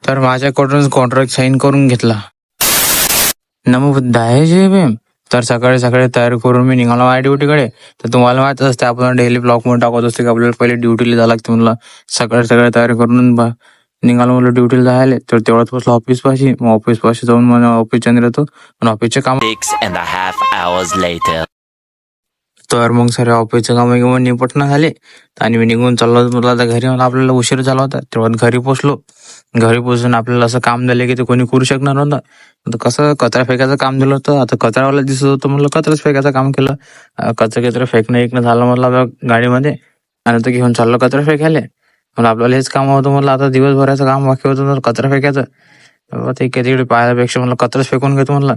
तर माझ्याकडून contract sine करून घेतला. नमो बुद्धाय जय भीम. तर सकाळी सकाळी तयारी करून मी निघालो माझ्या ड्युटीकडे. तर तुम्हाला माहित असते आपण डेली ब्लॉग मध्ये टाकत असते की आपल्याला पहिले ड्युटीला जावं लागते म्हणलं. सकाळी सकाळी तयारी करून निघालो म्हणलं ड्युटीला जायला. तर तेवढ्यात बसलो ऑफिस पाशी. मग ऑफिस पाशी जाऊन मला ऑफिसच्या राहतो आणि ऑफिसचे काम 6.5 hours later. तर मग सर ऑफिसचं काम घेऊन निपटणं झाले आणि मी निघून चाललो म्हटलं आता घरी. मला आपल्याला उशीर झाला होता. तेव्हा घरी पोचलो. घरी पोचून आपल्याला असं काम झालं की ते कोणी करू शकणार नव्हतं. आता कसं कचरा फेकायचं काम दिलं होतं. आता कचरावाला दिसत होतं म्हणलं कचराच फेकायचं काम केलं. कचरा फेकणं ऐकणं झालं म्हटलं आता गाडीमध्ये आणि आता घेऊन चाललो कचरा फेकायला. मला आपल्याला हेच काम होतं म्हणलं आता दिवसभराचं काम बाकी होतं तर कचरा फेकायचं. ते तिकडे पाहायपेक्षा म्हणलं कचराच फेकून घेतो म्हणलं.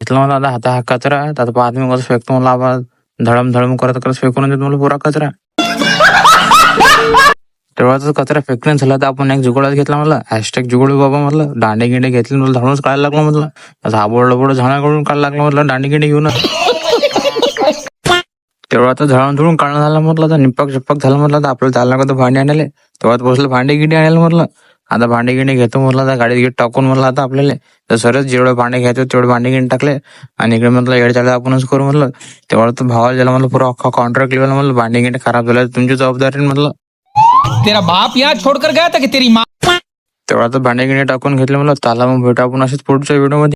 घेतलं म्हणलं आता हा कचरा आता पाहत मी कसं फेकतो म्हणलं. आपण धडम करत फेकून देतो मला पुरा कचरा. तेव्हाच कचरा फेकणं झाला तर आपण एक जुगोडाच घेतला म्हणलं. हॅशटॅग जुगोड बाबा म्हटलं. दांडे गिंडे घेतले मला झाडूनच काढायला लागलं म्हटलं. झाबोड झाडाकडून काढायला लागलं म्हटलं दांडे गिंडे घेऊन. तेव्हा आता झाडून धुडून काढणं झालं म्हटलं. आता निप्पक झप्पक झालं म्हटलं. तर आपल्याला चालला का भांडे आणायला. तेव्हा बसलं भांडे गिंडे आणायला म्हटलं. आता भांडे गिंडे घेतो म्हटलं. आता गाडीत घेत टाकून म्हटलं आता आपल्याला तर सरच जेवढे भांडे घ्यायचे तेवढे भांडे गिंडे टाकले आणि इकडे म्हटलं येड चालू आपणच करू म्हटलं. तेव्हा तर भावाला ज्याला म्हटलं पुरा अख्खा कॉन्ट्रॅक्ट लिहिला म्हटलं. भांडे गिंडे खराब झाले तुमची जबाबदारी म्हटलं. तेरा बाप यहाँ छोड़कर गया था कि तेरी माँ. तेव्हा तर भांडे गिंडे टाकून घेतले म्हटलं. त्याला मग भेटू आपण असेच पुढच्या व्हिडिओ मध्ये.